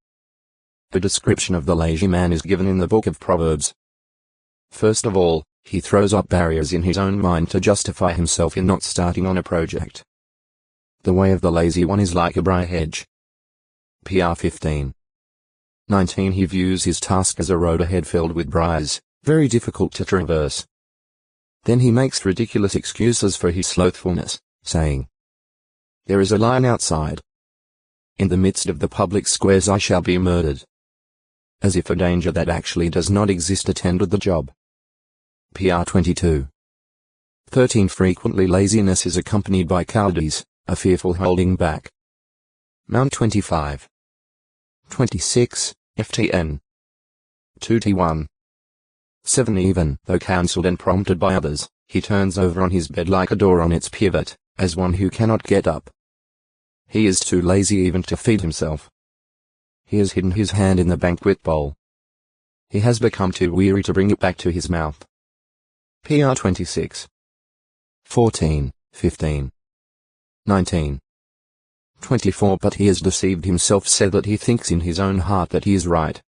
The description of the lazy man is given in the book of Proverbs. First of all, he throws up barriers in his own mind to justify himself in not starting on a project. The way of the lazy one is like a briar hedge. PR 15. 19. He views his task as a road ahead filled with briars, very difficult to traverse. Then he makes ridiculous excuses for his slothfulness, saying, there is a lion outside. In the midst of the public squares I shall be murdered. As if a danger that actually does not exist attended the job. PR 22. 13. Frequently laziness is accompanied by cowardice, a fearful holding back. Mount 25. 26. FTN 2T1. 7. Even though counseled and prompted by others, he turns over on his bed like a door on its pivot, as one who cannot get up. He is too lazy even to feed himself. He has hidden his hand in the banquet bowl. He has become too weary to bring it back to his mouth. PR 26. 14, 15. 19. 24. But he has deceived himself so that he thinks in his own heart that he is right.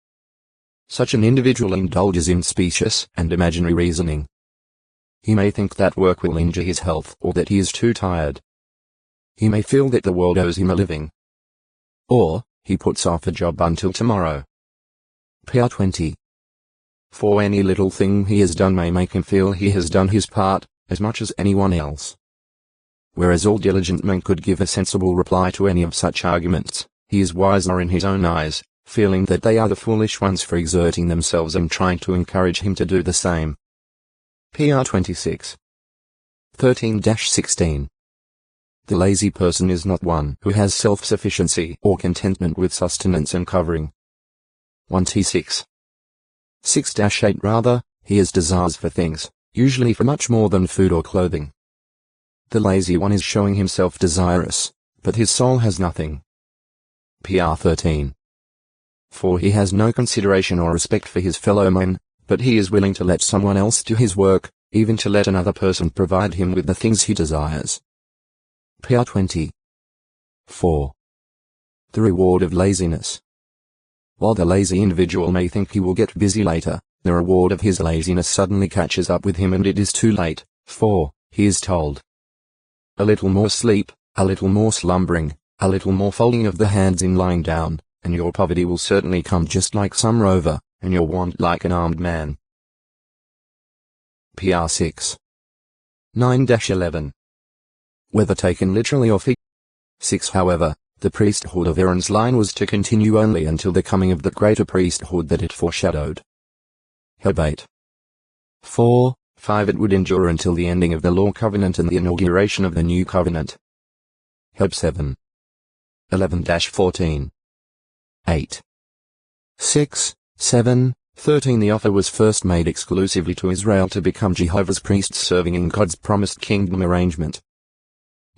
Such an individual indulges in specious and imaginary reasoning. He may think that work will injure his health or that he is too tired. He may feel that the world owes him a living. Or, he puts off a job until tomorrow. PR 20. For any little thing he has done may make him feel he has done his part, as much as anyone else. Whereas all diligent men could give a sensible reply to any of such arguments, he is wiser in his own eyes, feeling that they are the foolish ones for exerting themselves and trying to encourage him to do the same. PR 26. 13-16. The lazy person is not one who has self-sufficiency or contentment with sustenance and covering. 1T6. 6-8. Rather, he has desires for things, usually for much more than food or clothing. The lazy one is showing himself desirous, but his soul has nothing. PR 13. For he has no consideration or respect for his fellow men, but he is willing to let someone else do his work, even to let another person provide him with the things he desires. PR 20. 4. The reward of laziness. While the lazy individual may think he will get busy later, the reward of his laziness suddenly catches up with him and it is too late, for, he is told, a little more sleep, a little more slumbering, a little more folding of the hands in lying down, and your poverty will certainly come just like some rover, and your want like an armed man. PR 6. 9-11. Whether taken literally or figuratively. 6. However, the priesthood of Aaron's line was to continue only until the coming of the greater priesthood that it foreshadowed. Hajj 8. 4, 5. It would endure until the ending of the law covenant and the inauguration of the new covenant. Hajj 7. 11-14. 8. 6, 7, 13. The offer was first made exclusively to Israel to become Jehovah's priests serving in God's promised kingdom arrangement.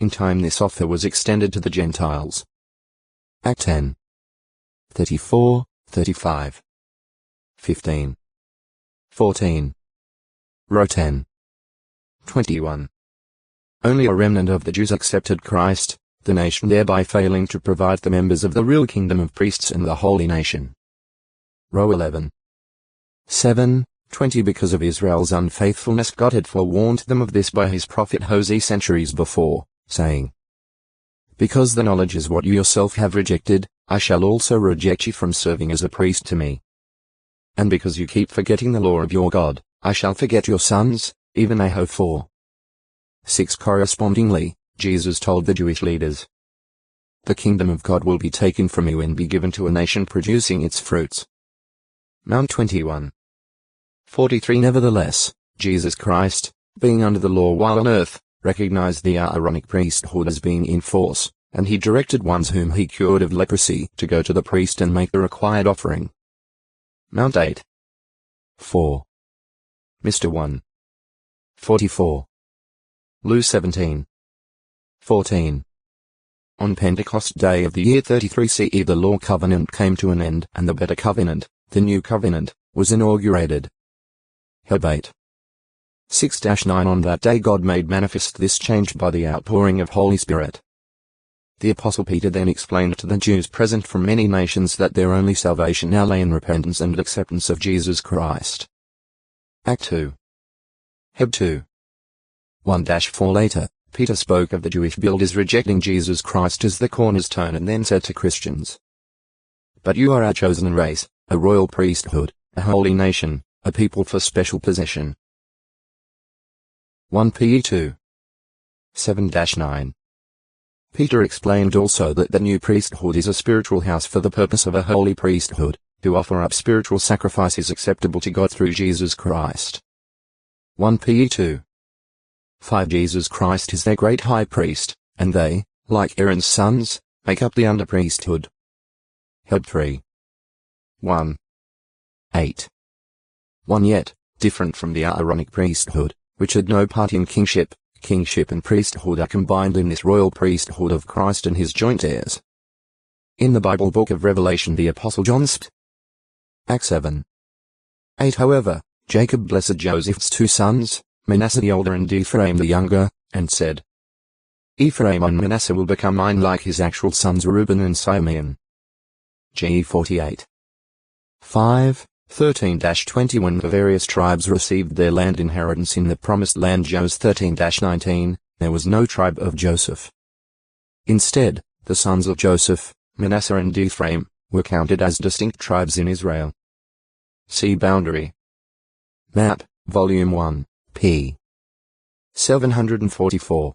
In time this offer was extended to the Gentiles. Act 10. 34, 35. 15. 14. Row 10. 21. Only a remnant of the Jews accepted Christ, the nation thereby failing to provide the members of the real kingdom of priests and the holy nation. Row 11. 7, 20. Because of Israel's unfaithfulness, God had forewarned them of this by his prophet Hosea centuries before, saying, because the knowledge is what you yourself have rejected, I shall also reject you from serving as a priest to me. And because you keep forgetting the law of your God, I shall forget your sons, even Aho 4. 6. Correspondingly, Jesus told the Jewish leaders, the kingdom of God will be taken from you and be given to a nation producing its fruits. Mount 21. 43. Nevertheless, Jesus Christ, being under the law while on earth, recognized the Aaronic priesthood as being in force, and he directed ones whom he cured of leprosy to go to the priest and make the required offering. Mount 8. 4. Mr. 1. 44. Lu 17. 14. On Pentecost Day of the year 33 CE the law covenant came to an end and the better covenant, the new covenant, was inaugurated. Hajj 8. 6-9. On that day God made manifest this change by the outpouring of Holy Spirit. The Apostle Peter then explained to the Jews present from many nations that their only salvation now lay in repentance and acceptance of Jesus Christ. Act 2. Heb 2. 1-4. Later, Peter spoke of the Jewish builders rejecting Jesus Christ as the cornerstone and then said to Christians, but you are a chosen race, a royal priesthood, a holy nation, a people for special possession. 1 Pe 2. 7-9. Peter explained also that the new priesthood is a spiritual house for the purpose of a holy priesthood, to offer up spiritual sacrifices acceptable to God through Jesus Christ. 1 Pe 2. 5 Jesus Christ is their great high priest, and they, like Aaron's sons, make up the under-priesthood. Heb 3. 1. 8. 1 Yet, different from the Aaronic priesthood, which had no part in kingship and priesthood are combined in this royal priesthood of Christ and his joint heirs. In the Bible book of Revelation the Apostle John spt. Acts 7. 8 However, Jacob blessed Joseph's 2 sons, Manasseh the older and Ephraim the younger, and said, Ephraim and Manasseh will become mine like his actual sons Reuben and Simeon. G 48. 5. 13-20 the various tribes received their land inheritance in the promised land Jos 13-19, there was no tribe of Joseph. Instead, the sons of Joseph, Manasseh and Ephraim, were counted as distinct tribes in Israel. See Boundary Map, Volume 1, p. 744.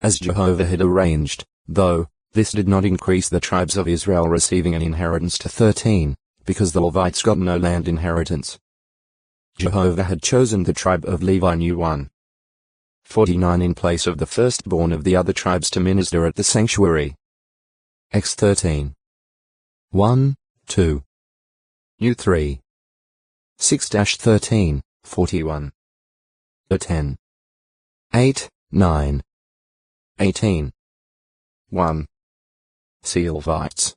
As Jehovah had arranged, though, this did not increase the tribes of Israel receiving an inheritance to 13, because the Levites got no land inheritance. Jehovah had chosen the tribe of Levi new 1. 49 in place of the firstborn of the other tribes to minister at the sanctuary. X 13. 1, 2. New 3. 6-13, 41. 10. 8, 9. 18. 1. See Levites.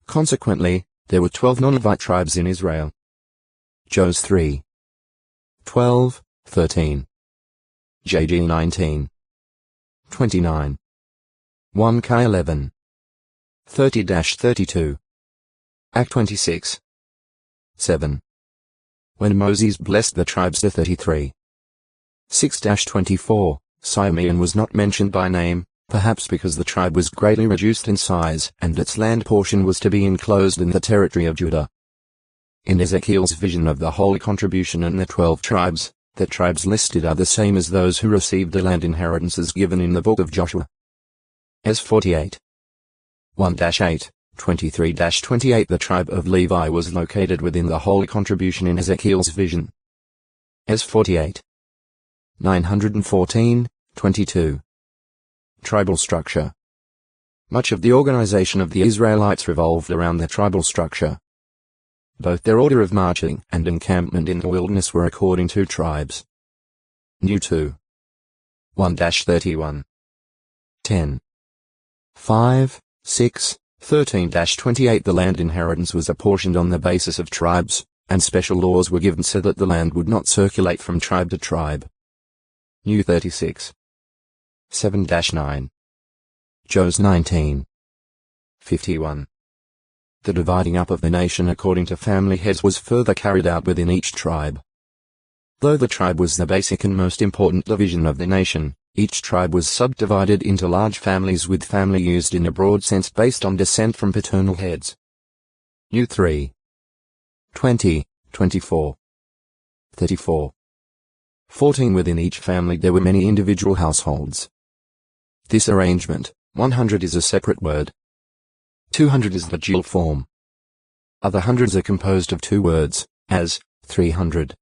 Consequently, there were 12 non-Levite tribes in Israel. Jos 3. 12, 13. JG 19. 29. 1K 11. 30-32. Act 26. 7. When Moses blessed the tribes to 33. 6-24, Simeon was not mentioned by name, perhaps because the tribe was greatly reduced in size and its land portion was to be enclosed in the territory of Judah. In Ezekiel's vision of the holy contribution and the 12 tribes, the tribes listed are the same as those who received the land inheritances given in the book of Joshua. S 48. 1-8, 23-28 The tribe of Levi was located within the holy contribution in Ezekiel's vision. S 48. 914, 22. Tribal structure. Much of the organization of the Israelites revolved around their tribal structure. Both their order of marching and encampment in the wilderness were according to tribes. New 2. 1-31. 10. 5, 6, 13-28 The land inheritance was apportioned on the basis of tribes, and special laws were given so that the land would not circulate from tribe to tribe. New 36. 7-9. Jos 19. 51. The dividing up of the nation according to family heads was further carried out within each tribe. Though the tribe was the basic and most important division of the nation, each tribe was subdivided into large families with family used in a broad sense based on descent from paternal heads. New 3. 20, 24. 34. 14 Within each family there were many individual households. This arrangement, 100 is a separate word. 200 is the dual form. Other hundreds are composed of 2 words, as 300.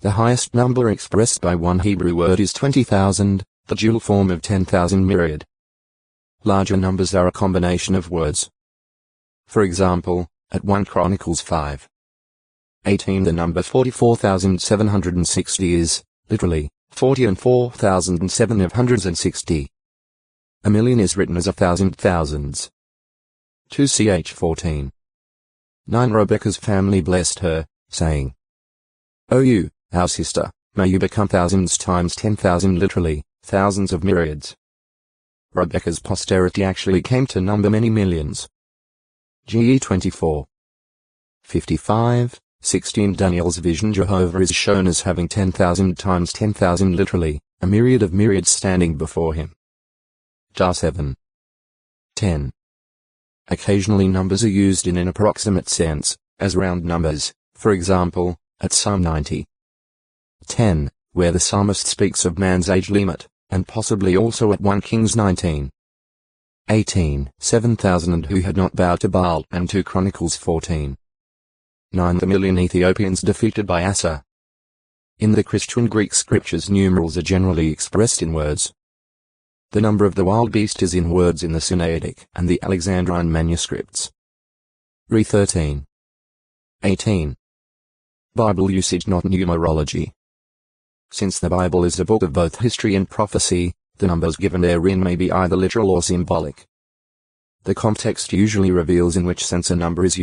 The highest number expressed by one Hebrew word is 20,000, the dual form of 10,000 myriad. Larger numbers are a combination of words. For example, at 1 Chronicles 5. 18 the number 44,760 is, literally, 40 and 4,760. A million is written as 1,000 thousands. 2 Ch 14. 9 Rebekah's family blessed her, saying, O you, our sister, may you become thousands times 10,000 literally, thousands of myriads. Rebekah's posterity actually came to number many millions. GE 24. 55, 16 Daniel's vision Jehovah is shown as having 10,000 times 10,000 literally, a myriad of myriads standing before him. Dar 7. 10. Occasionally numbers are used in an approximate sense, as round numbers, for example, at Psalm 90. 10, where the psalmist speaks of man's age limit, and possibly also at 1 Kings 19. 18, 7,000 who had not bowed to Baal and 2 Chronicles 14. 9 The million Ethiopians defeated by Asa. In the Christian Greek scriptures, numerals are generally expressed in words. The number of the wild beast is in words in the Sinaitic and the Alexandrine manuscripts. Re 13. 18. Bible usage, not numerology. Since the Bible is a book of both history and prophecy, the numbers given therein may be either literal or symbolic. The context usually reveals in which sense a number is used.